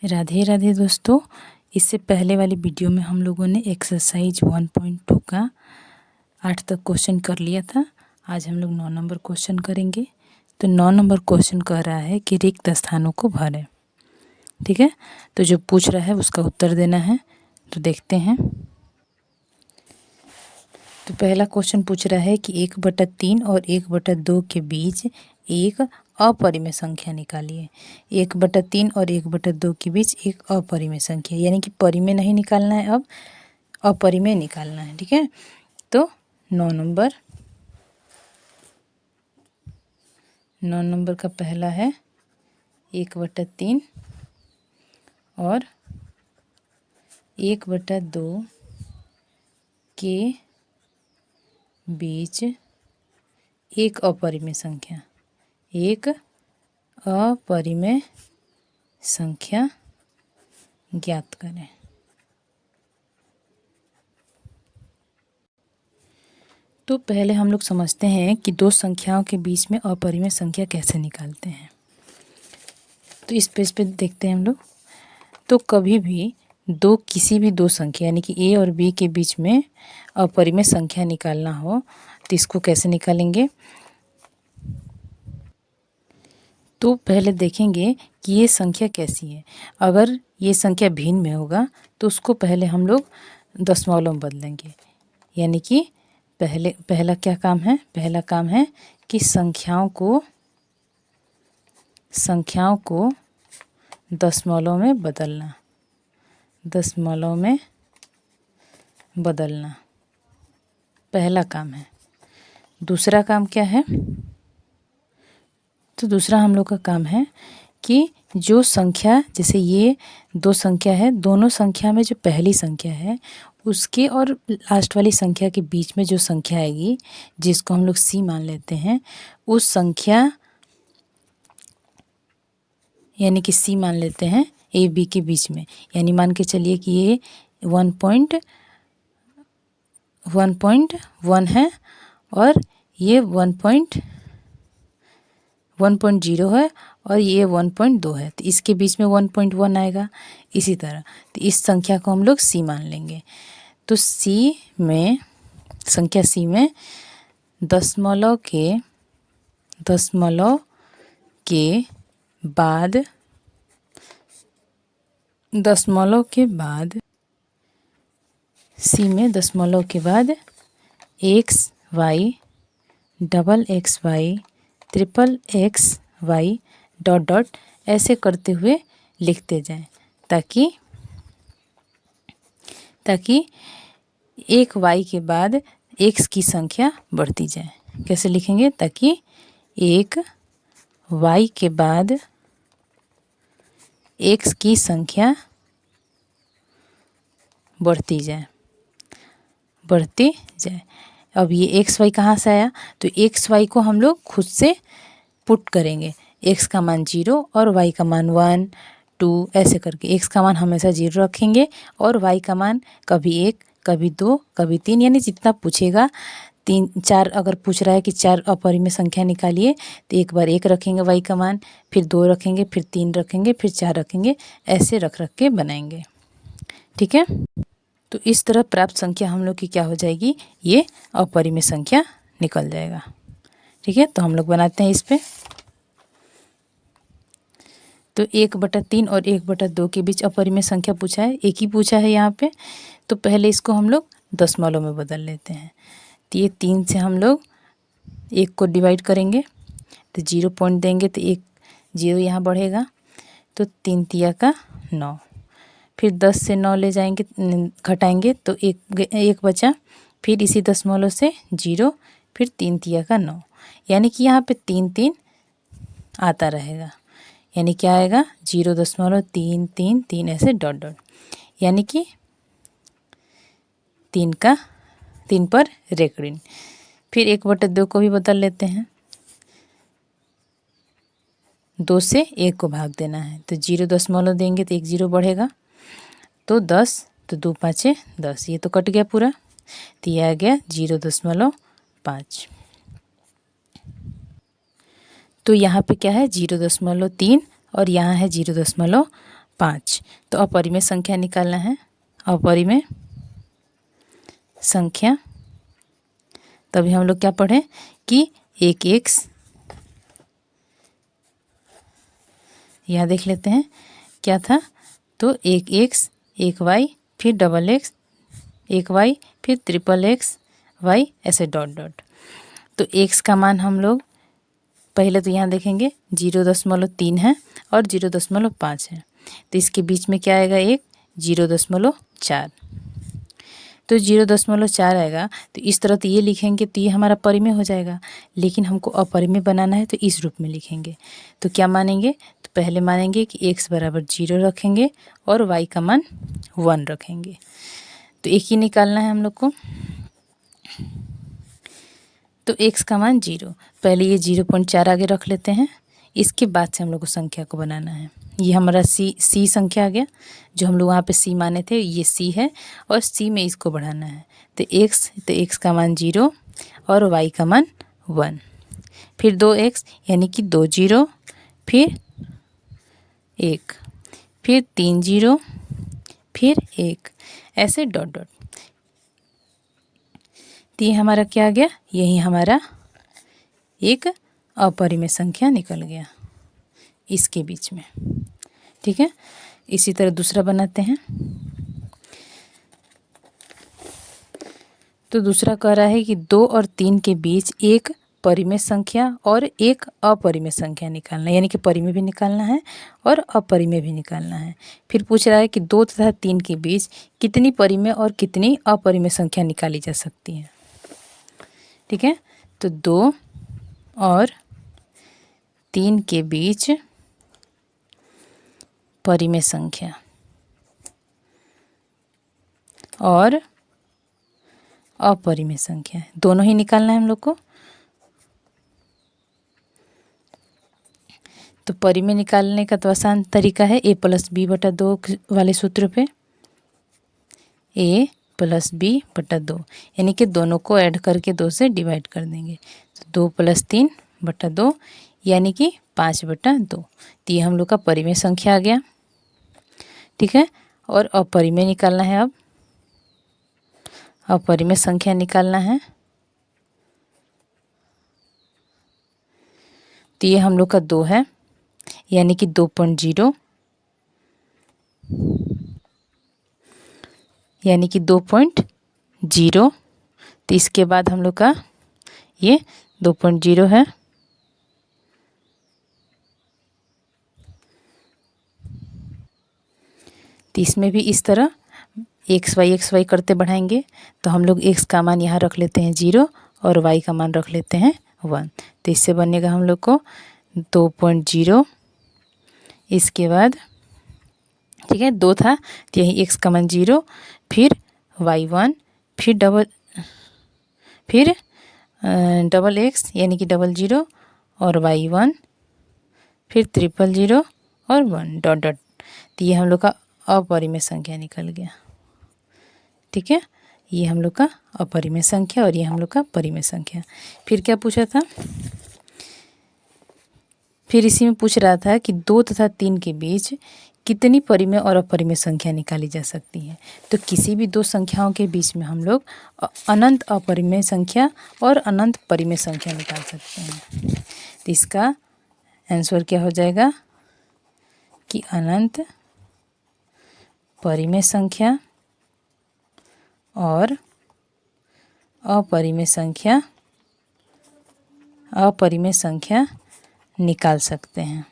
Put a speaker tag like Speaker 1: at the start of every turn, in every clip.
Speaker 1: राधे राधे दोस्तों। इससे पहले वाली वीडियो में हम लोगों ने एक्सरसाइज 1.2 का 8 तक क्वेश्चन कर लिया था। आज हम लोग 9 नंबर क्वेश्चन करेंगे। तो 9 नंबर क्वेश्चन कह रहा है कि रिक्त स्थानों को भरें। ठीक है, तो जो पूछ रहा है उसका उत्तर देना है। तो देखते हैं। तो पहला क्वेश्चन पूछ रहा है कि 1/3 और 1/2 के बीच एक अपरिमेय संख्या निकालिए। 1/3 और 1/2 के बीच एक अपरिमेय संख्या, यानी कि परिमेय नहीं निकालना है, अब अपरिमेय निकालना है। ठीक है, तो 9 नंबर का पहला है 1/3 और 1/2 के बीच एक अपरिमेय संख्या, एक अपरिमेय संख्या ज्ञात करें। तो पहले हम लोग समझते हैं कि दो संख्याओं के बीच में अपरिमेय संख्या कैसे निकालते हैं। तो इस पेज पे देखते हैं हम लोग। तो कभी भी किसी भी दो संख्या यानी कि ए और बी के बीच में अपरिमेय संख्या निकालना हो तो इसको कैसे निकालेंगे। तो पहले देखेंगे कि ये संख्या कैसी है। अगर ये संख्या भिन्न में होगा तो उसको पहले हम लोग दशमलव में बदलेंगे। यानी कि पहला क्या काम है, पहला काम है कि संख्याओं को दशमलव में बदलना, दशमलव में बदलना पहला काम है। दूसरा काम क्या है, तो दूसरा हम लोग का काम है कि जो संख्या, जैसे ये दो संख्या है, दोनों संख्या में जो पहली संख्या है उसके और लास्ट वाली संख्या के बीच में जो संख्या आएगी जिसको हम लोग सी मान लेते हैं, उस संख्या यानी कि सी मान लेते हैं ए बी के बीच में। यानी मान के चलिए कि ये 1.1 है और ये 1.0 है और ये 1.2 है, तो इसके बीच में 1.1 आएगा। इसी तरह तो इस संख्या को हम लोग सी मान लेंगे। तो संख्या सी में दशमलव के बाद सी में दशमलव के बाद X Y, double X Y, triple X Y dot dot ऐसे करते हुए लिखते जाएं ताकि एक वाई के बाद एक्स की संख्या बढ़ती जाए। कैसे लिखेंगे, ताकि एक वाई के बाद एक्स की संख्या बढ़ती जाए। अब ये एक्स वाई कहाँ से आया, तो एक्स वाई को हम लोग खुद से पुट करेंगे। एक्स का मान 0 और वाई का मान 1 2 ऐसे करके एक्स का मान हमेशा 0 रखेंगे और वाई का मान कभी 1 कभी 2 कभी 3, यानी जितना पूछेगा 3 4 अगर पूछ रहा है कि 4 अपरिमेय संख्या निकालिए तो एक बार 1 रखेंगे वाई का मान, फिर 2 रखेंगे, फिर 3 रखेंगे, फिर 4 रखेंगे, ऐसे रख के बनाएंगे। ठीक है, तो इस तरह प्राप्त संख्या हम लोग की क्या हो जाएगी, ये अपरिमेय संख्या निकल जाएगा। ठीक है, तो हम लोग बनाते हैं इस पे। तो 1/3 और 1/2 के बीच अपरिमेय संख्या पूछा है, एक ही पूछा है यहाँ पे। तो पहले इसको हम लोग दशमलव में बदल लेते हैं। तो ये 3 से हम लोग 1 को डिवाइड करेंगे तो 0 पॉइंट देंगे तो 1 0 यहाँ बढ़ेगा, तो 3 तिया का 9। फिर 10 से 9 ले जाएंगे, घटाएंगे तो एक बचा, फिर इसी दशमलव से 0, फिर 3 तिया का 9, यानी कि यहाँ पे 3 3 आता रहेगा। यानी क्या आएगा, 0.333 ऐसे डॉट डॉट, यानी कि 3 पर रेखिण। फिर 1/2 को भी बदल लेते हैं, 2 से 1 को भाग देना है तो 0 देंगे तो 1 0 बढ़ेगा, तो 10, तो 2 5 10, ये तो कट गया पूरा, तो ये आ गया 0.5। तो यहाँ पे क्या है 0.3 और यहाँ है 0.5। 5। तो अपरिमेय संख्या निकालना है। अपरिमेय संख्या, तभी हम लोग क्या पढ़े कि एक एक्स, यहाँ देख लेते हैं क्या था। तो एक एक्स, एक वाई, फिर डबल एक्स, एक वाई, फिर ट्रिपल एक्स वाई, ऐसे डॉट डॉट। तो एक्स का मान हम लोग पहले तो यहाँ देखेंगे 0.3 है और 0.5 है। तो इसके बीच में क्या आएगा, एक 0.4। तो 0.4 आएगा। तो इस तरह तो ये लिखेंगे तो ये हमारा परिमेय हो जाएगा, लेकिन हमको अपरिमेय बनाना है तो इस रूप में लिखेंगे। तो क्या मानेंगे, तो पहले मानेंगे कि x बराबर 0 रखेंगे और y का मान 1 रखेंगे। तो एक ही निकालना है हम लोग को। तो x का मान 0, पहले ये 0.4 आगे रख लेते हैं। इसके बाद से हम लोग को संख्या को बनाना है। ये हमारा सी संख्या आ गया, जो हम लोग वहाँ पे सी माने थे, ये सी है और सी में इसको बढ़ाना है। तो x का मान 0 और y का मान 1, फिर 2x यानी कि 2 0, फिर 1, फिर 3 0, फिर 1, ऐसे डॉट डॉट। तो ये हमारा क्या आ गया, यही हमारा एक अपरिमेय संख्या निकल गया इसके बीच में। ठीक है, इसी तरह दूसरा बनाते हैं। तो दूसरा कह रहा है कि 2 और 3 के बीच एक परिमेय संख्या और एक अपरिमेय संख्या निकालना है, यानी कि परिमेय भी निकालना है और अपरिमेय भी निकालना है। फिर पूछ रहा है कि 2 तथा 3 के बीच कितनी परिमेय और कितनी अपरिमेय संख्या निकाली जा सकती है। ठीक है, तो 2 और 3 के बीच परिमेय संख्या और अपरिमेय संख्या, दोनों ही निकालना है हम लोग को। तो परिमेय निकालने का तो आसान तरीका है, a+b/2 वाले सूत्र पे, a+b/2, यानी कि दोनों को ऐड करके 2 से डिवाइड कर देंगे। तो 2 + 3/2 यानी कि 5/2। तो ये हम लोग का परिमेय संख्या आ गया। ठीक है, और अपरिमेय निकालना है। अब अपरिमेय संख्या निकालना है। तो ये हम लोग का 2 है, यानी कि 2.0, यानी कि 2.0। तो इसके बाद हम लोग का ये 2.0 है। तो इसमें भी इस तरह x y करते बढ़ाएंगे। तो हम लोग x का मान यहाँ रख लेते हैं 0 और y का मान रख लेते हैं 1। तो इससे बनेगा हम लोग को 2.0। इसके बाद ठीक है, 2 था तो यही x का मान 0, फिर y 1, फिर डबल x यानी कि 00 और y 1, फिर 000 और 1 डॉट डॉट। तो ये हम लोग का अपरिमेय संख्या निकल गया। ठीक है, ये हम लोग का अपरिमेय संख्या और ये हम लोग का परिमेय संख्या। फिर क्या पूछा था, फिर इसी में पूछ रहा था कि 2 तथा 3 के बीच कितनी परिमेय और अपरिमेय संख्या निकाली जा सकती है। तो किसी भी दो संख्याओं के बीच में हम लोग अनंत अपरिमेय संख्या और अनंत परिमेय संख्या निकाल सकते हैं। तो इसका आंसर क्या हो जाएगा कि अनंत परिमेय संख्या और अपरिमेय संख्या निकाल सकते हैं।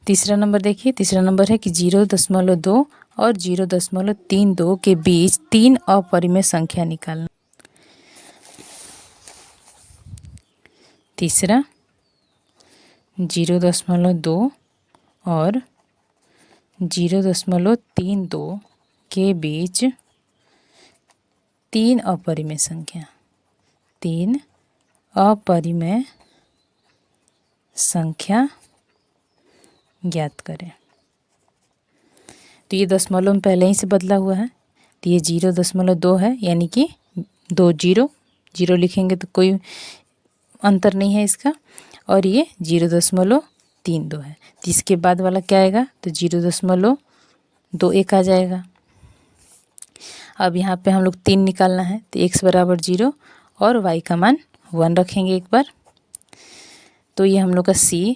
Speaker 1: तीसरा नंबर देखिए, तीसरा नंबर है कि 0.2 और 0.32 के बीच 3 अपरिमेय संख्या निकालना। तीसरा 0.2 और 0.32 के बीच 3 अपरिमेय संख्या ज्ञात करें। तो ये दशमलव में पहले ही से बदला हुआ है, तो ये 0.2 है, यानी कि 2 0 जीरो लिखेंगे तो कोई अंतर नहीं है इसका। और ये 0.32 है। तो इसके बाद वाला क्या आएगा, तो 0.21 आ जाएगा। अब यहाँ पे हम लोग 3 निकालना है, तो x बराबर 0 और y का मान 1 रखेंगे एक बार। तो ये हम लोग का c,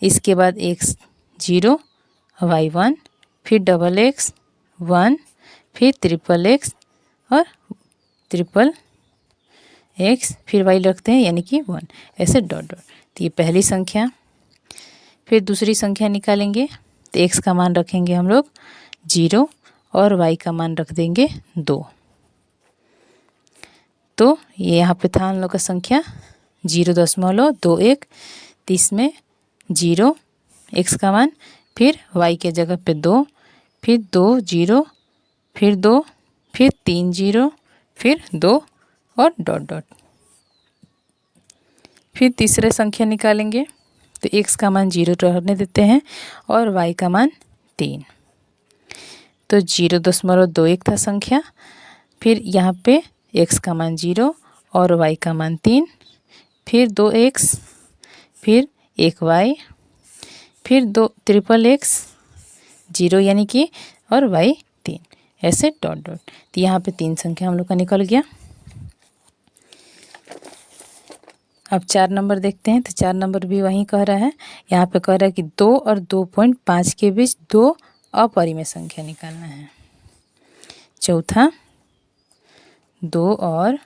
Speaker 1: इसके बाद x 0 y 1, फिर डबल x 1, फिर ट्रिपल x और ट्रिपल x, फिर y रखते हैं यानी कि 1, ऐसे डॉट डॉट। तो ये पहली संख्या। फिर दूसरी संख्या निकालेंगे, तो x का मान रखेंगे हम लोग 0 और y का मान रख देंगे 2। तो ये यहाँ पे था हम लोग का संख्या 0.21। तो इसमें 0 x का मान, फिर y के जगह पे 2, फिर 2 0, फिर 2, फिर 3 0, फिर 2 और डॉट डॉट। फिर तीसरे संख्या निकालेंगे, तो x का मान 0 रहने देते हैं और y का मान 3। तो 0.21 था संख्या। फिर यहाँ पे x का मान 0 और y का मान 3, फिर 2x, फिर 1y, फिर 2 ट्रिपल x 0 यानी कि और y 3, ऐसे डॉट डॉट। तो यहाँ पे 3 संख्या हम लोग का निकल गया। अब 4 नंबर देखते हैं, तो 4 नंबर भी वहीं कह रहा है। यहाँ पे कह रहा है कि 2 और 2.5 के बीच 2 अपरिमेय संख्या निकालना है। चौथा, 2 और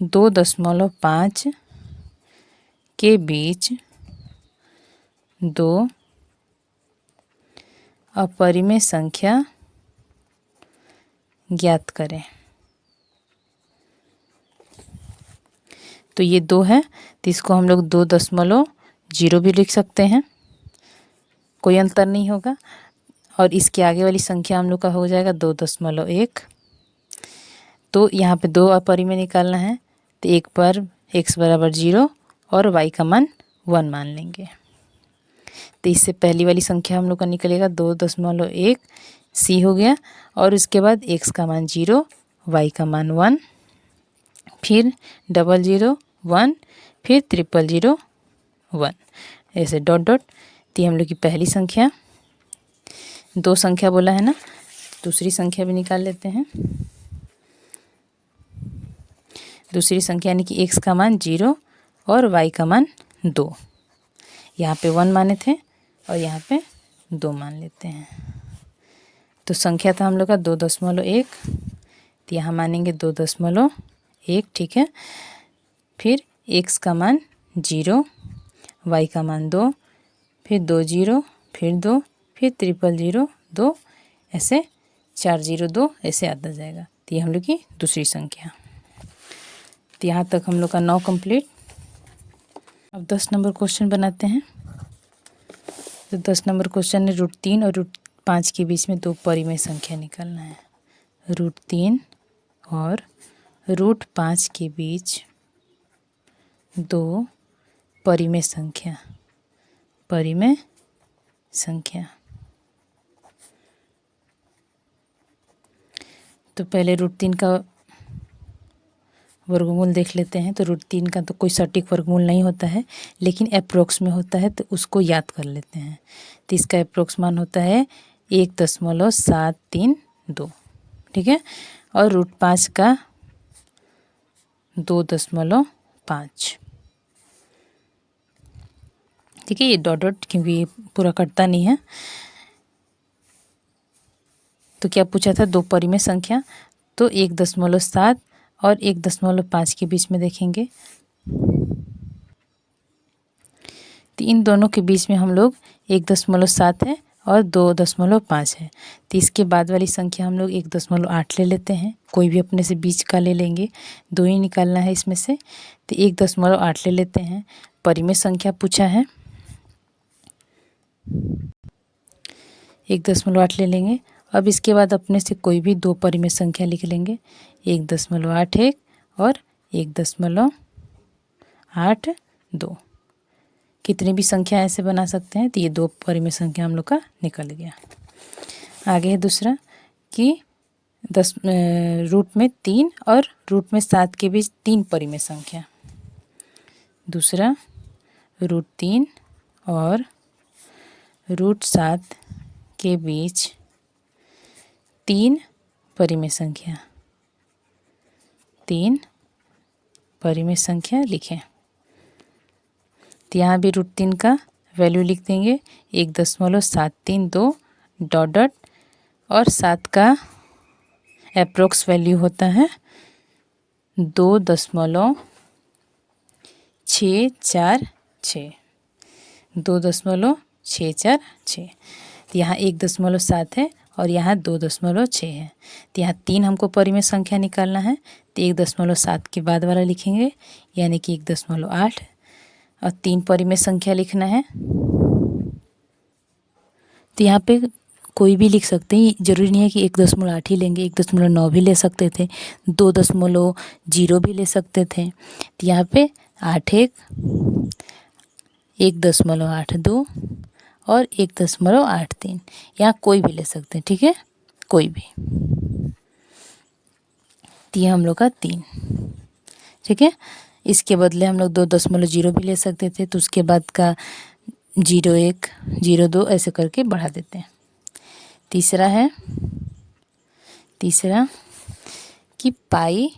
Speaker 1: 2.5 के बीच 2 अपरिमेय संख्या ज्ञात करें। तो ये 2 है, तो इसको हम लोग 2.0 भी लिख सकते हैं, कोई अंतर नहीं होगा। और इसके आगे वाली संख्या हम लोग का हो जाएगा 2.1। तो यहाँ पे 2 अपरिमेय निकालना है, तो एक बार x बराबर 0 और y का मान 1 मान लेंगे। तो इससे पहली वाली संख्या हम लोग का निकलेगा 2.1 c हो गया। और उसके बाद x का मान 0, y का मान 1, फिर 00 1, फिर 000 1, ऐसे डॉट डॉट। तो हम लोग की पहली संख्या। 2 संख्या बोला है ना, दूसरी संख्या भी निकाल लेते हैं। दूसरी संख्या यानी कि x का मान 0 और y का मान 2। यहाँ पे 1 माने थे और यहाँ पे 2 मान लेते हैं। तो संख्या था हम लोग का 2.1, तो यहाँ मानेंगे 2.1, ठीक है। फिर x का मान 0, y का मान 2, फिर 2 0, फिर 2, फिर 000 2, ऐसे 402 ऐसे आता जाएगा। तो ये हम लोग की दूसरी संख्या। तो यहाँ तक हम लोग का 9 कंप्लीट। अब 10 नंबर क्वेश्चन बनाते हैं। तो 10 नंबर क्वेश्चन में √3 और √5 के बीच में 2 परिमेय संख्या निकालना है। √3 और √5 के बीच 2 परिमेय संख्या। परिमेय संख्या। तो पहले √3 का वर्गमूल देख लेते हैं। तो √3 का तो कोई सटीक वर्गमूल नहीं होता है, लेकिन अप्रोक्स में होता है, तो उसको याद कर लेते हैं। तो इसका अप्रोक्स मान होता है 1.732, ठीक है। और √5 का 2.5, ठीक है। ये डॉट डॉट क्योंकि पूरा कटता नहीं है। तो क्या पूछा था, 2 परिमेय संख्या। तो 1.7 और 1.5 के बीच में देखेंगे, तो इन दोनों के बीच में हम लोग 1.7 है और 2.5 है। तो इसके बाद वाली संख्या हम लोग 1.8 ले लेते हैं, कोई भी अपने से बीच का ले लेंगे, 2 ही निकालना है इसमें से। तो 1.8 ले लेते हैं, परिमेय संख्या पूछा है, 1.8 ले लेंगे। अब इसके बाद अपने से कोई भी 2 परिमेय संख्या लिख लेंगे, 1.81 और 1.82। कितनी भी संख्या ऐसे बना सकते हैं। तो ये 2 परिमेय संख्या हम लोग का निकल गया। आगे है दूसरा कि रूट में 3 और रूट में 7 के बीच 3 परिमेय संख्या। दूसरा रूट 3 और रूट 7 के बीच 3 परिमेय संख्या। 3 परिमेय संख्या लिखें। तो यहाँ भी रूट 3 का वैल्यू लिख देंगे 1.732 डॉट डॉट, और 7 का अप्रोक्स वैल्यू होता है 2.646। 2.646। तो यहाँ 1.7 है और यहाँ 2.6 है। तो यहाँ 3 हमको परिमेय संख्या निकालना है, तो 1.7 के बाद वाला लिखेंगे, यानी कि 1.8, और 3 परिमेय संख्या लिखना है। तो यहाँ पे कोई भी लिख सकते हैं, ज़रूरी नहीं है कि 1.8 ही लेंगे, 1.9 भी ले सकते थे, 2.0 भी ले सकते थे। तो यहाँ पे 8 1.82 और 1.83, यहाँ कोई भी ले सकते हैं, ठीक है, कोई भी। तो ये हम लोग का 3, ठीक है। इसके बदले हम लोग 2.0 भी ले सकते थे, तो उसके बाद का 0.1 0.2 ऐसे करके बढ़ा देते हैं। तीसरा कि पाई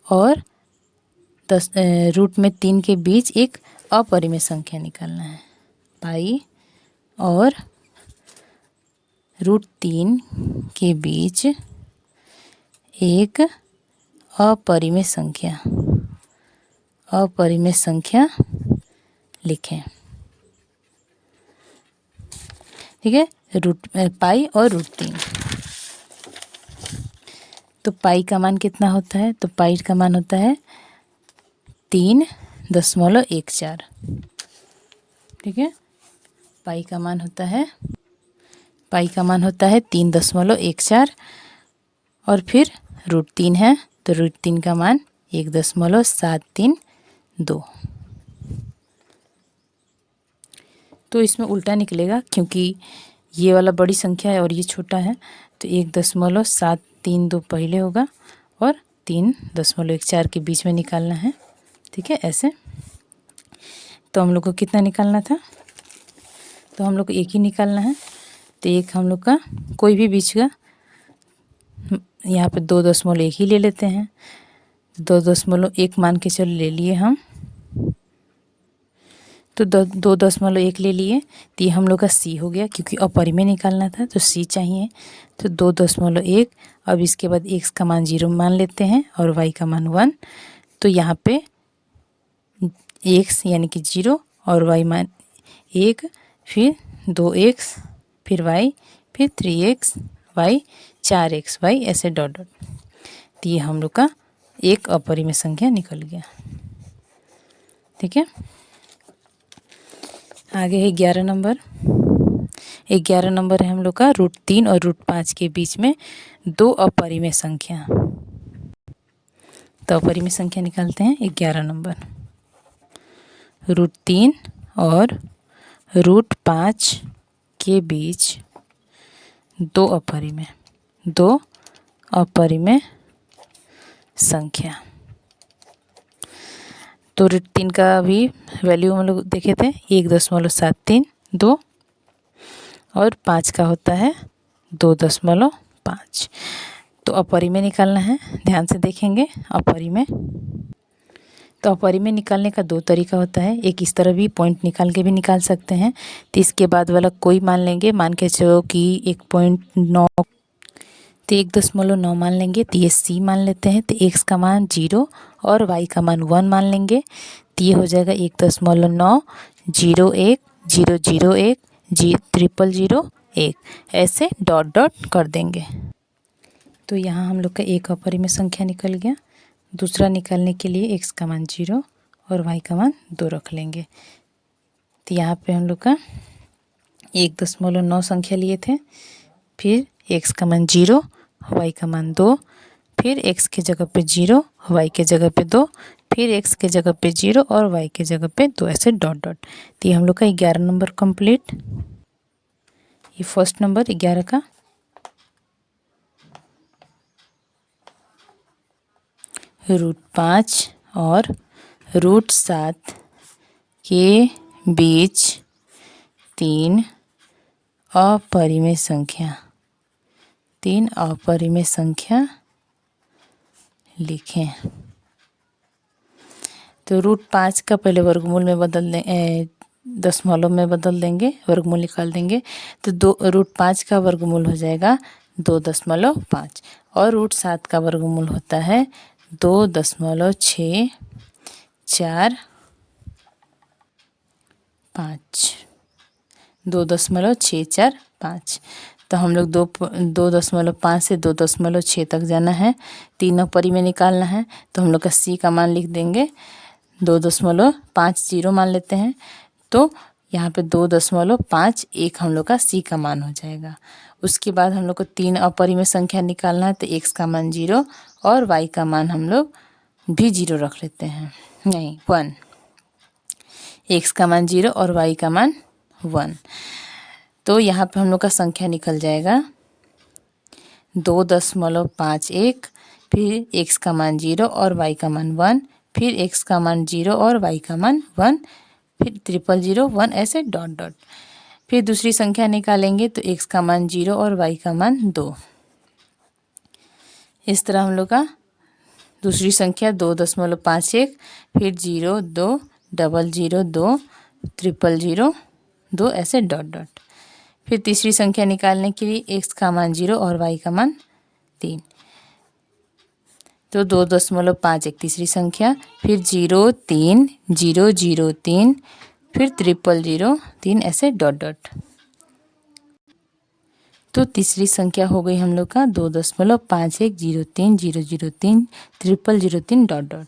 Speaker 1: और रूट में 3 के बीच एक अपरिमेय संख्या निकालना है। पाई और रूट 3 के बीच एक अपरिमेय संख्या लिखें, ठीक है। पाई और रूट 3। तो पाई का मान कितना होता है? तो पाई का मान होता है 3.14, ठीक है। पाई का मान होता है 3.14, और फिर रूट 3 है, तो रूट 3 का मान 1.732। तो इसमें उल्टा निकलेगा, क्योंकि ये वाला बड़ी संख्या है और ये छोटा है, तो 1.732 पहले होगा और 3.14 के बीच में निकालना है, ठीक है, ऐसे। तो हम लोग को कितना निकालना था? तो हम लोग को एक ही निकालना है। तो एक हम लोग का कोई भी बीच का, यहाँ पे 2.1 ही ले लेते हैं। 2.1 मान के चलो ले लिए हम, तो 2.1 ले लिए। तो ये हम लोग का सी हो गया, क्योंकि अपरिमेय निकालना था तो सी चाहिए। तो 2.1, अब इसके बाद x का मान 0 मान लेते हैं और y का मान 1। तो यहाँ पे x यानी कि 0 और y मान 1, फिर 2x, फिर y, फिर 3x y, 4x y, ऐसे डॉट डॉट। तो ये हम लोग का एक अपरिमेय संख्या निकल गया, ठीक है। आगे है 11 नंबर। 11 नंबर है हम लोग का रूट 3 और रूट 5 के बीच में 2 अपरिमेय संख्या। तो अपरिमेय संख्या निकालते हैं 11 नंबर। रूट 3 और रूट 5 के बीच 2 अपरिमेय संख्या। तो रूट 3 का भी वैल्यू हम लोग देखे थे 1.732, और 5 का होता है 2.5। तो अपरिमेय निकालना है, ध्यान से देखेंगे अपरिमेय। तो अपरिमेय निकालने का 2 तरीका होता है, एक इस तरह भी पॉइंट निकाल के भी निकाल सकते हैं। तो इसके बाद वाला कोई मान लेंगे, मान के चलो कि 1.9, तो 1.9 मान लेंगे, तो ये सी मान लेते हैं। तो x का मान 0 और y का मान 1 मान लेंगे, तो ये हो जाएगा 1.901001001 ऐसे डॉट डॉट कर देंगे। तो यहाँ हम लोग का एक अपरिमेय संख्या निकल गया। दूसरा निकालने के लिए x का मान 0 और y का मान 2 रख लेंगे। तो यहाँ पे हम लोग का 1.9 संख्या लिए थे, फिर x का मान 0, y का मान 2, फिर x के जगह पे 0, y के जगह पे 2, फिर x के जगह पे 0 और y के जगह पे 2, ऐसे डॉट डॉट। तो ये हम लोग का 11 नंबर कंप्लीट। ये फर्स्ट नंबर 11 का। √5 और √7 के बीच 3 अपरिमेय संख्या, 3 अपरिमेय संख्या लिखें। तो √5 का पहले वर्गमूल में बदल दें, दशमलव में बदल देंगे, वर्गमूल निकाल देंगे। तो √5 का वर्गमूल हो जाएगा 2.5 और √7 का वर्गमूल होता है 2.645। 2.645। तो हम लोग 2.5 से 2.6 तक जाना है, 3 अपरिमेय निकालना है। तो हम लोग का C का मान लिख देंगे, 2.50 मान लेते हैं। तो यहाँ पे 2.51 हम लोग का C का मान हो जाएगा। उसके बाद हम लोग को 3 अपरिमेय संख्या निकालना है। तो X का मान 0 और Y का मान हम लोग भी 0 रख लेते हैं, नहीं 1। X का मान 0 और Y का मान 1। तो यहाँ पे हम लोग का संख्या निकल जाएगा 2.51, फिर X का मान 0 और Y का मान 1, फिर X का मान 0 और Y का मान 1, फिर 00001 ऐसे डॉट डॉट। फिर दूसरी संख्या निकालेंगे तो X का मान 0 और Y का मान 2। इस तरह हम लोग का दूसरी संख्या 2.51, फिर 0 2 00 2 000 2 ऐसे डॉट डॉट। फिर तीसरी संख्या निकालने के लिए X का मान 0 और Y का मान 3। तो 2.51 तीसरी संख्या, फिर 0 3 0 0 3, फिर 00003 ऐसे डॉट डॉट। तो तीसरी संख्या हो गई हम लोग का 2.5103 003 003 डॉट डॉट।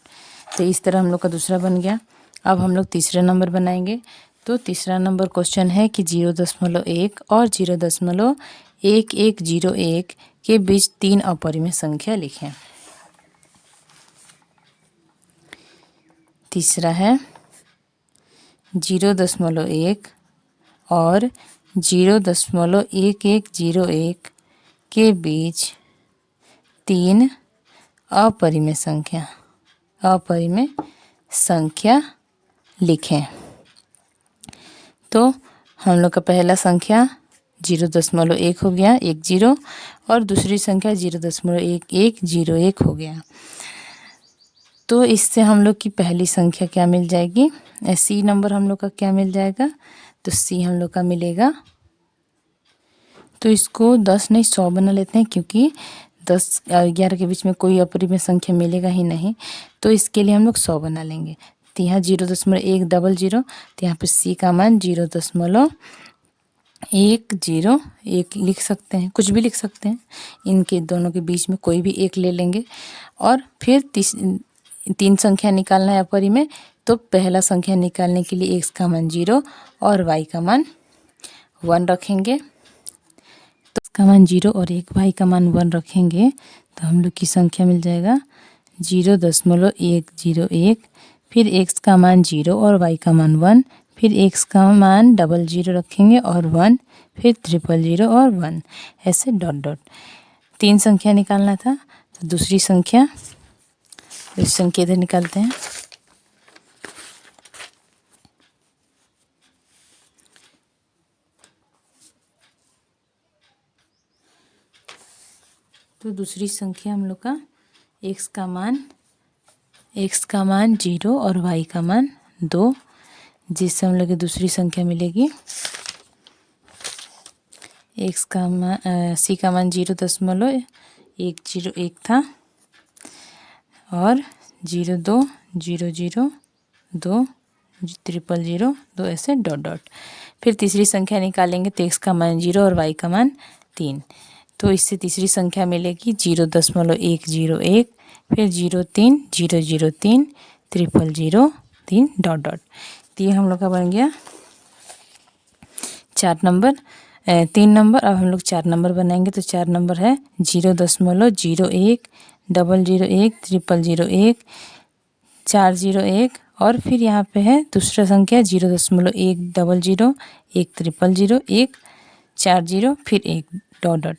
Speaker 1: तो इस तरह हम लोग का दूसरा बन गया। अब हम लोग तीसरा नंबर बनाएंगे। तो तीसरा नंबर क्वेश्चन है कि 0.1 और 0.1101 के बीच 3 अपरिमेय संख्या लिखें। तीसरा है 0.1 और 0.1101 के बीच 3 अपरिमेय संख्या लिखें। तो हम लोग का पहला संख्या 0.1 हो गया, 1 0, और दूसरी संख्या 0.1101 हो गया। तो इससे हम लोग की पहली संख्या क्या मिल जाएगी, C नंबर हम लोग का क्या मिल जाएगा। तो C हम लोग का मिलेगा, तो इसको 10 नहीं 100 बना लेते हैं, क्योंकि 10 11 के बीच में कोई अपरिमेय संख्या मिलेगा ही नहीं। तो इसके लिए हम लोग 100 बना लेंगे। तो यहाँ 0.100, तो यहाँ पे C का मान 0.101 लिख सकते हैं, कुछ भी लिख सकते हैं। इनके दोनों के बीच में कोई भी एक ले लेंगे। और फिर 3 संख्या निकालना है अपरिमेय। तो पहला संख्या निकालने के लिए X का मान 0 और Y का मान 1 रखेंगे। तो X का मान 0 और Y का मान 1 रखेंगे, तो हम लोग की संख्या मिल जाएगा 0.101। फिर X का मान 0 और Y का मान 1, फिर X का मान 00 रखेंगे और 1, फिर 000 और 1 ऐसे डॉट डॉट। 3 संख्या निकालना था। तो दूसरी संख्या, इस संख्या इधर निकालते हैं। तो दूसरी संख्या हम लोग का X का मान 0 और Y का मान 2, जिससे हम लोग की दूसरी संख्या मिलेगी। C का मान 0.101 था, और 02 00 2 000 ऐसे डॉट डॉट। फिर तीसरी संख्या निकालेंगे तो X का मान 0 और Y का मान 3। तो इससे तीसरी संख्या मिलेगी 0.101, फिर 03 003 00003 डॉट डॉट। तो ये हम लोग का बन गया 3 नंबर। अब हम लोग 4 नंबर बनाएंगे। तो 4 नंबर है 0.01 001 00001 401, और फिर यहाँ पे है दूसरा संख्या 0.100 1 000 1 40, फिर 1 डॉट डॉट।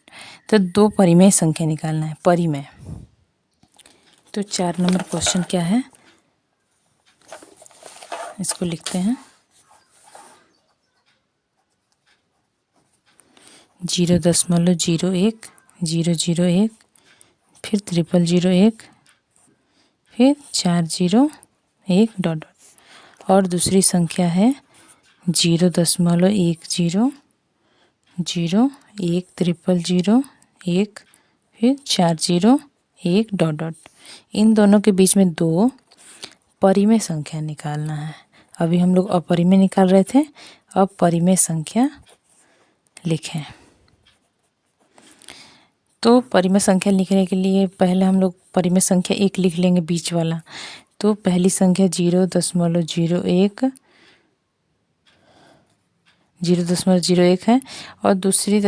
Speaker 1: तो 2 परिमेय संख्या निकालना है। तो 4 नंबर क्वेश्चन क्या है, इसको लिखते हैं। 0.01 001, फिर 0001, फिर 401 डॉट डॉट। और दूसरी संख्या है 0.10 0 1 000 1, फिर 401 डॉट डॉट। इन दोनों के बीच में 2 परिमेय संख्या निकालना है। अभी हम लोग अपरिमेय निकाल रहे थे, अब परिमेय संख्या लिखें। तो परिमेय संख्या लिखने के लिए पहले हम लोग परिमेय संख्या 1 लिख लेंगे, बीच वाला। तो पहली संख्या 0.01 है, और दूसरी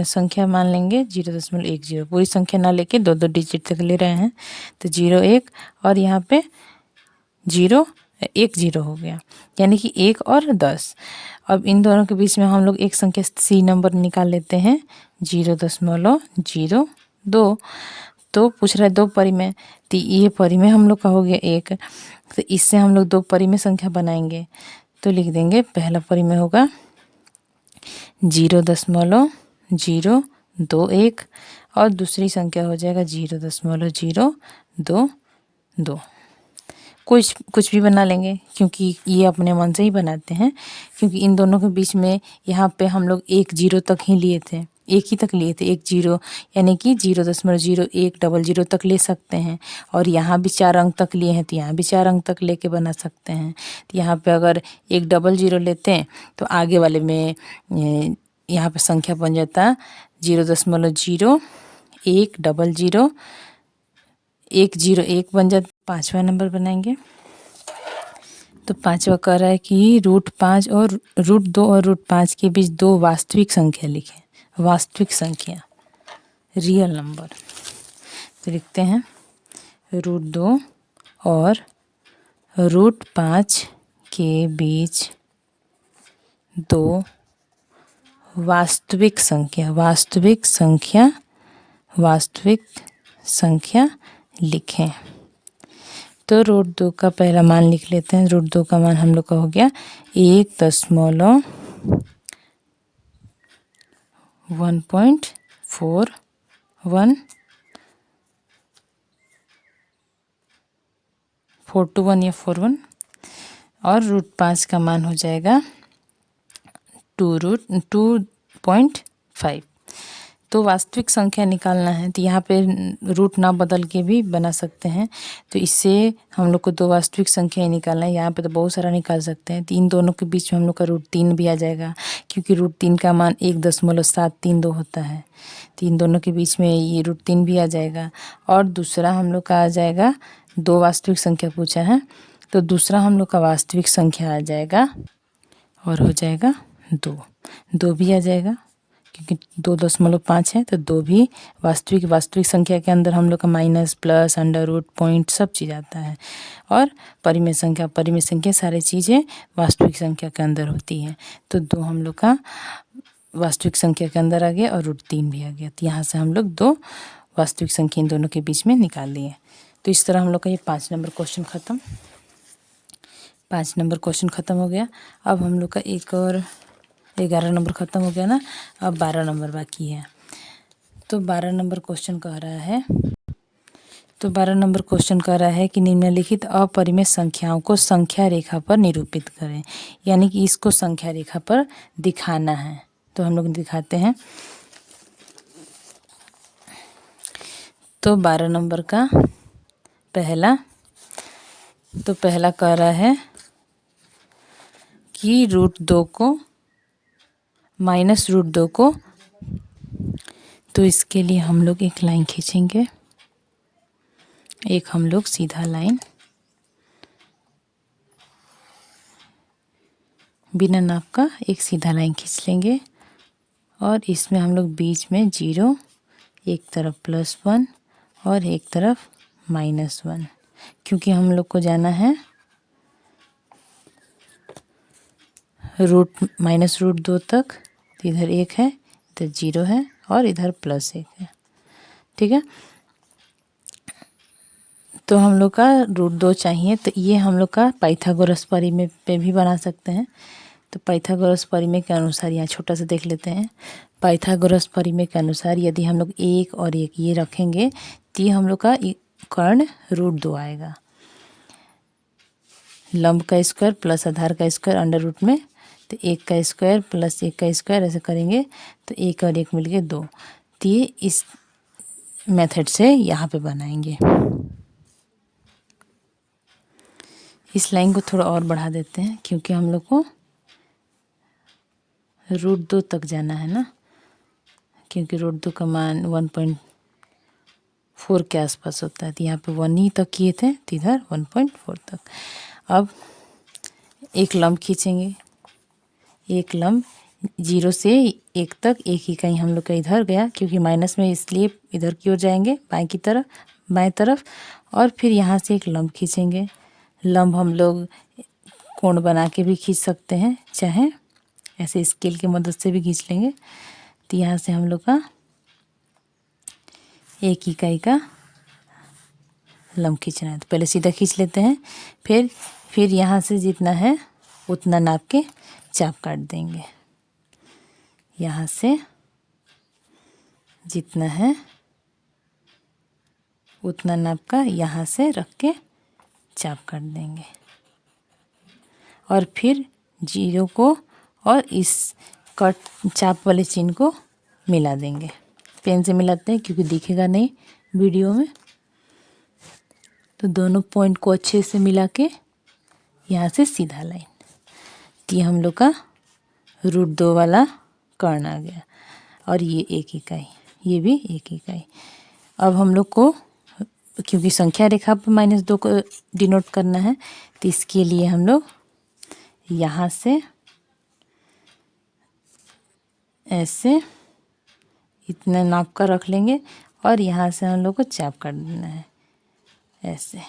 Speaker 1: संख्या मान लेंगे 0.10। पूरी संख्या ना लेके 2 डिजिट तक ले रहे हैं, तो 01 और यहाँ पे 1 हो गया, यानी कि 1 और 10। अब इन दोनों के बीच में हम लोग एक संख्या सी नंबर निकाल लेते हैं, 0.02। तो पूछ रहा है 2 परिमेय, तो ये परिमेय हम लोग का हो गया 1। तो इससे हम लोग 2 परिमेय संख्या बनाएंगे। तो लिख देंगे, पहला परिमेय होगा 0.021 और दूसरी संख्या हो जाएगा 0.022। कुछ भी बना लेंगे, क्योंकि ये अपने मन से ही बनाते हैं, क्योंकि इन दोनों के बीच में यहाँ पे हम लोग 1 0 तक ही लिए थे, 1 ही तक लिए थे, 1 0, यानी कि 0.0100 तक ले सकते हैं। और यहाँ भी 4 अंक तक लिए हैं, तो यहाँ भी 4 अंक तक लेके बना सकते हैं। तो यहाँ पे अगर 1 00 लेते हैं तो आगे वाले में यहाँ पे संख्या बन जाता 0.0100 101 बन जाता। 5वां नंबर बनाएंगे। तो 5वां कह रहा है कि √5 और √2 और √5 के बीच 2 वास्तविक संख्या लिखें। वास्तविक संख्या, रियल नंबर। तो लिखते हैं, √2 और √5 के बीच 2 वास्तविक संख्या लिखें। तो √2 का पहला मान लिख लेते हैं। √2 का मान हम लोग का हो गया 1.41421 या 41, और √5 का मान हो जाएगा 2.5। तो वास्तविक संख्या निकालना है, तो यहाँ पे रूट ना बदल के भी बना सकते हैं। तो इससे हम लोग को 2 वास्तविक संख्या ही निकालना है। यहाँ पे तो बहुत सारा निकाल सकते हैं। तो इन दोनों के बीच में हम लोग का √3 भी आ जाएगा, क्योंकि √3 का मान 1.732 होता है। तो इन दोनों के बीच में ये √3 भी आ जाएगा। और दूसरा हम लोग का आ जाएगा, 2 वास्तविक संख्या पूछा है, तो दूसरा हम लोग का वास्तविक संख्या आ जाएगा और हो जाएगा 2 भी आ जाएगा, क्योंकि 2.5 है, तो 2 भी वास्तविक संख्या के अंदर हम लोग का minus, plus, under root, point सब चीज़ आता है। और परिमेय संख्या सारी चीज़ें वास्तविक संख्या के अंदर होती है। तो 2 हम लोग का वास्तविक संख्या के अंदर आ गया और √3 भी आ गया। तो यहाँ से हम लोग 2 वास्तविक संख्या इन दोनों के बीच में निकाल लिए। तो इस तरह हम लोग का ये 5 नंबर क्वेश्चन ख़त्म। 5 नंबर क्वेश्चन ख़त्म हो गया। अब हम लोग का एक और 11 नंबर ख़त्म हो गया ना, अब 12 नंबर बाकी है। तो 12 नंबर क्वेश्चन कह रहा है कि निम्नलिखित अपरिमेय संख्याओं को संख्या रेखा पर निरूपित करें, यानी कि इसको संख्या रेखा पर दिखाना है। तो हम लोग दिखाते हैं। तो 12 नंबर का पहला कह रहा है कि √2 को माइनस √2 को, तो इसके लिए हम लोग एक लाइन खींचेंगे, एक हम लोग सीधा लाइन बिना नाप का एक सीधा लाइन खींच लेंगे, और इसमें हम लोग बीच में 0, एक तरफ +1 और एक तरफ -1, क्योंकि हम लोग को जाना है -√2 तक। तो इधर 1 है, इधर 0 है और इधर +1 है, ठीक है। तो हम लोग का √2 चाहिए, तो ये हम लोग का पाइथागोरस परिमेय पे भी बना सकते हैं। तो पाइथागोरस परिमेय के अनुसार यहाँ छोटा सा देख लेते हैं। पाइथागोरस परिमेय के अनुसार यदि हम लोग 1 और 1 ये रखेंगे तो ये हम लोग का कर्ण √2 आएगा। लंब का स्क्वायर प्लस आधार का स्क्वायर अंडर रूट में, तो 1 का स्क्वायर प्लस 1 का स्क्वायर ऐसे करेंगे तो 1 और 1 मिलके 2। तो ये इस मेथड से यहाँ पे बनाएंगे। इस लाइन को थोड़ा और बढ़ा देते हैं क्योंकि हम लोग को √2 तक जाना है ना, क्योंकि √2 का मान 1.4 के आसपास होता है। तो यहाँ पे 1 ही तक किए थे, तो इधर 1.4 तक। अब एक लंब खींचेंगे। एक लंब 0 से 1 तक 1 इकाई हम लोग का इधर गया, क्योंकि माइनस में इसलिए इधर की ओर जाएंगे बाएं तरफ। और फिर यहाँ से एक लंब खींचेंगे। लंब हम लोग कोण बना के भी खींच सकते हैं, चाहे ऐसे स्केल की मदद से भी खींच लेंगे। तो यहाँ से हम लोग का 1 इकाई का लंब खींचना है। तो पहले सीधा खींच लेते हैं, फिर यहाँ से जितना है उतना नाप के चाप काट देंगे। यहाँ से जितना है उतना नाप का यहाँ से रख के चाप काट देंगे। और फिर 0 को और इस कट चाप वाले चिन्ह को मिला देंगे। पेन से मिलाते हैं क्योंकि दिखेगा नहीं वीडियो में। तो दोनों पॉइंट को अच्छे से मिला के यहाँ से सीधा लाइन, तो ये हम लोग का √2 वाला कर्ण आ गया। और ये 1 इकाई, ये भी 1 इकाई। अब हम लोग को क्योंकि संख्या रेखा पर -2 को डिनोट करना है, तो इसके लिए हम लोग यहाँ से ऐसे इतना नाप कर रख लेंगे और यहाँ से हम लोग को चाप कर देना है ऐसे।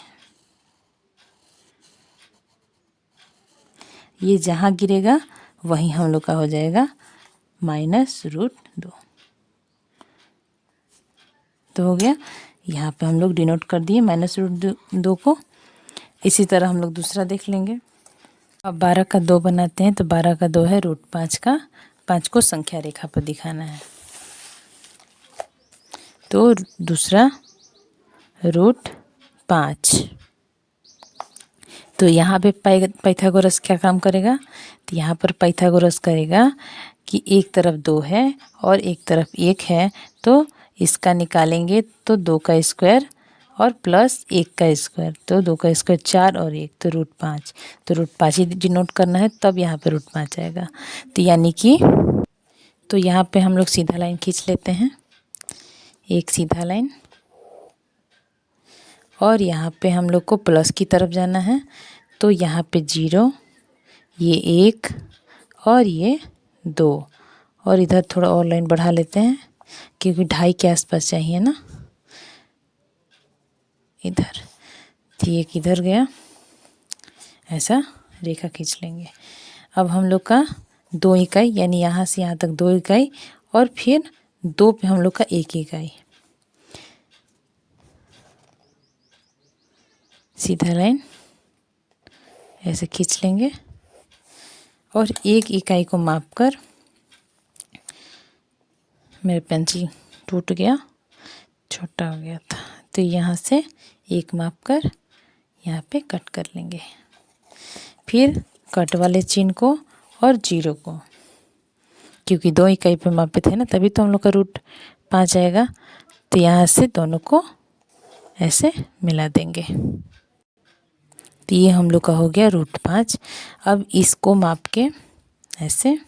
Speaker 1: ये जहाँ गिरेगा वहीं हम लोग का हो जाएगा -√2। तो हो गया। यहाँ पे हम लोग डिनोट कर दिए -√2 को। इसी तरह हम लोग दूसरा देख लेंगे। अब 12 का 2 बनाते हैं। तो 12 का 2 है √5 का, 5 को संख्या रेखा पर दिखाना है। तो दूसरा √5। तो यहाँ पे पाइथागोरस क्या काम करेगा, तो यहाँ पर पाइथागोरस करेगा कि एक तरफ 2 है और एक तरफ 1 है, तो इसका निकालेंगे तो 2 का स्क्वायर और प्लस 1 का स्क्वायर, तो 2 का स्क्वायर 4 और 1 तो √5। तो √5 ही डिनोट करना है, तब यहाँ पे √5 आएगा। तो यानी कि तो यहाँ पे हम लोग सीधा लाइन खींच लेते हैं, एक सीधा लाइन। और यहाँ पे हम लोग को प्लस की तरफ जाना है, तो यहाँ पे 0, ये 1 और ये 2। और इधर थोड़ा और लाइन बढ़ा लेते हैं क्योंकि 2.5 के आसपास चाहिए ना इधर। तो ये किधर गया, ऐसा रेखा खींच लेंगे। अब हम लोग का 2 इकाई, यानी यहाँ से यहाँ तक 2 इकाई और फिर 2 पे हम लोग का 1 इकाई। सीधा लाइन ऐसे खींच लेंगे और 1 इकाई को माप कर, मेरा पेंसिल टूट गया, छोटा हो गया था, तो यहाँ से 1 माप कर यहाँ पे कट कर लेंगे। फिर कट वाले चिन्ह को और 0 को, क्योंकि 2 इकाई पे मापे थे ना, तभी तो हम लोग का √5 आएगा। तो यहाँ से दोनों को ऐसे मिला देंगे। तो ये हम लोग का हो गया √5। अब इसको माप के ऐसे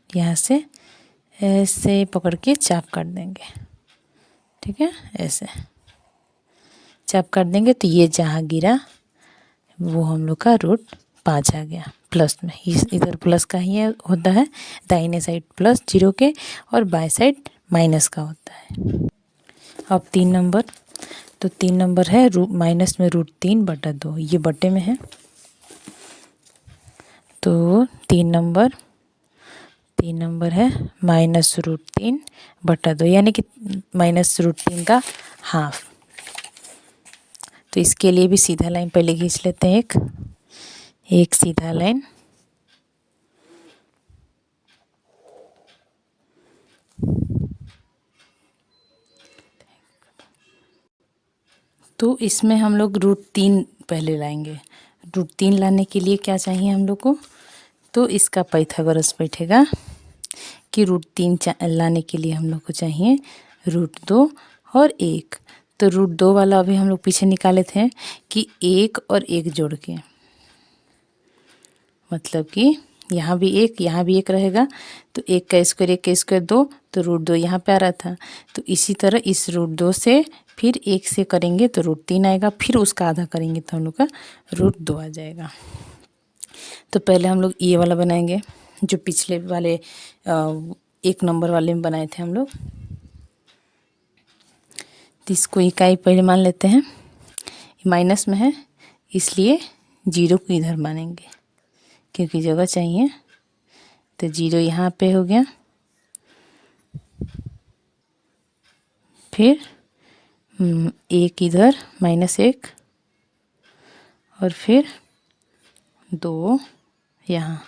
Speaker 1: यहाँ से ऐसे पकड़ के चाप काट देंगे। ठीक है, ऐसे चाप काट देंगे। तो ये जहाँ गिरा वो हम लोग का √5 आ गया प्लस में। इधर प्लस का ही होता है, दाहिने साइड प्लस 0 के और बाएं साइड माइनस का होता है। अब 3 नंबर, तो 3 नंबर है माइनस में √3/2, ये बटे में है। तो 3 3 नंबर है -√3/2 यानी कि -√3 का हाफ। तो इसके लिए भी सीधा लाइन पहले खींच लेते हैं, एक सीधा लाइन। तो इसमें हम लोग √3 पहले लाएंगे। √3 लाने के लिए क्या चाहिए हम लोग को, तो इसका पाइथागोरस बैठेगा कि √3 लाने के लिए हम लोग को चाहिए √2 और 1। तो √2 वाला अभी हम लोग पीछे निकाले थे कि 1 और 1 जोड़ के, मतलब कि यहाँ भी 1 रहेगा। तो 1 का स्क्वायर 2, तो √2 यहाँ पे आ रहा था। तो इसी तरह इस √2 से फिर 1 से करेंगे तो √3 आएगा, फिर उसका आधा करेंगे तो हम लोग का √2 आ जाएगा। तो पहले हम लोग ये वाला बनाएंगे जो पिछले वाले 1 नंबर वाले में बनाए थे हम लोग। तो इसको इकाई पहले मान लेते हैं, माइनस में है इसलिए 0 को इधर मानेंगे क्योंकि जगह चाहिए। तो 0 यहाँ पे हो गया, फिर 1 इधर -1 और फिर 2 यहाँ।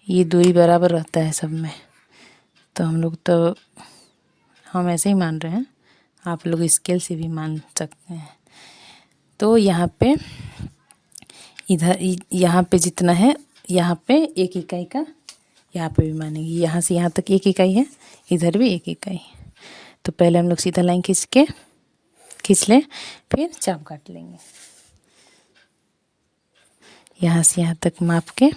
Speaker 1: ये 2 ही बराबर रहता है सब में, तो हम ऐसे ही मान रहे हैं, आप लोग स्केल से भी मान सकते हैं। तो यहाँ पे इधर यहाँ पे जितना है यहाँ पे 1 इकाई का यहाँ पे भी मानेंगे। यहाँ से यहाँ तक 1 इकाई है, इधर भी 1 इकाई। तो पहले हम लोग सीधा लाइन खींच लें, फिर चाप काट लेंगे। यहाँ से यहाँ तक माप के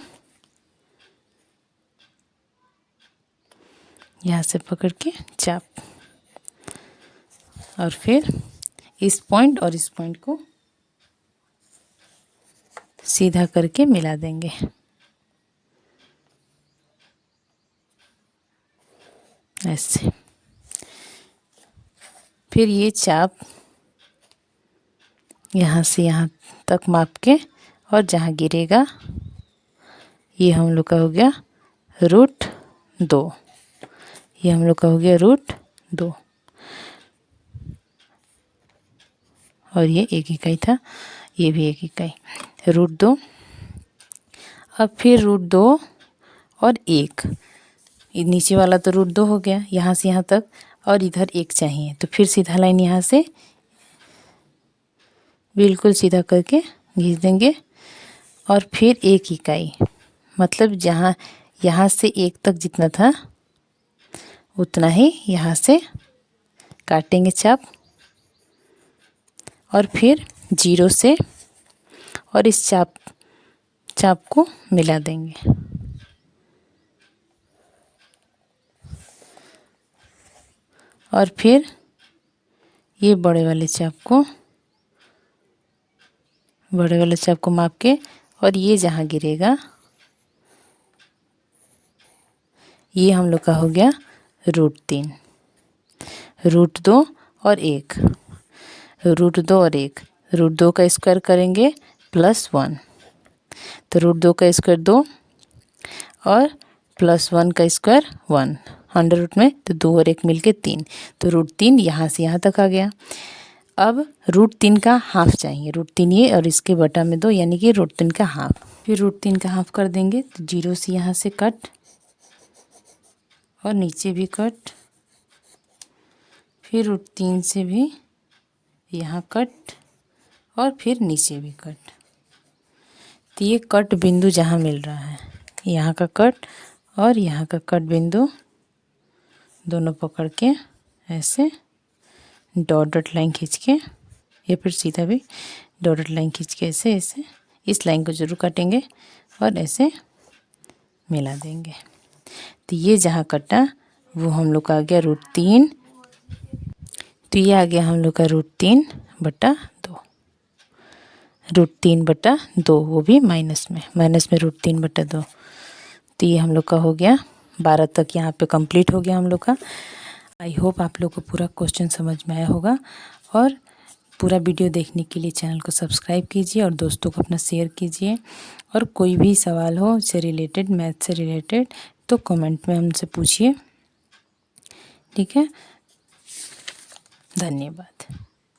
Speaker 1: यहाँ से पकड़ के चाप, और फिर इस पॉइंट और इस पॉइंट को सीधा करके मिला देंगे। ऐसे फिर ये चाप यहाँ से यहाँ तक माप के, और जहाँ गिरेगा ये हम लोग का हो गया √2, ये हम लोग का हो गया √2, और ये 1 इकाई था, ये भी 1 इकाई, √2। अब फिर √2 और 1, नीचे वाला तो √2 हो गया यहाँ से यहाँ तक, और इधर 1 चाहिए। तो फिर सीधा लाइन यहाँ से बिल्कुल सीधा करके खींच देंगे, और फिर 1 इकाई, मतलब जहाँ यहाँ से 1 तक जितना था उतना ही यहाँ से काटेंगे चाप, और फिर 0 से और इस चाप को मिला देंगे। और फिर ये बड़े वाले चाप को माप के, और ये जहाँ गिरेगा ये हम लोग का हो गया √3, √2 और 1, √2 और 1, √2 का स्क्वायर करेंगे +1, तो √2 का स्क्वायर 2 और +1 का स्क्वायर 1, अंडर रूट में, तो 2 और 1 मिलके 3, तो √3 यहाँ से यहाँ तक आ गया। अब √3 का हाफ चाहिए, √3 ये और इसके बटा में 2, यानी कि √3 का हाफ। फिर √3 का हाफ कर देंगे, तो 0 से यहाँ से कट और नीचे भी कट, फिर √3 से भी यहाँ कट और फिर नीचे भी कट। तो ये कट बिंदु जहाँ मिल रहा है, यहाँ का कट और यहाँ का कट बिंदु दोनों पकड़ के ऐसे डॉट लाइन खींच के, या फिर सीधा भी डॉट लाइन खींच के ऐसे इस लाइन को जरूर काटेंगे और ऐसे मिला देंगे। तो ये जहाँ कटा वो हम लोग का आ गया √3, तो ये आ गया हम लोग का √3/2, √3/2, वो भी माइनस में √3/2। तो ये हम लोग का हो गया 12 तक यहाँ पे कंप्लीट हो गया हम लोग का। आई होप आप लोग को पूरा क्वेश्चन समझ में आया होगा, और पूरा वीडियो देखने के लिए चैनल को सब्सक्राइब कीजिए और दोस्तों को अपना शेयर कीजिए। और कोई भी सवाल हो उससे रिलेटेड, मैथ से रिलेटेड, तो कमेंट में हमसे पूछिए। ठीक है, धन्यवाद।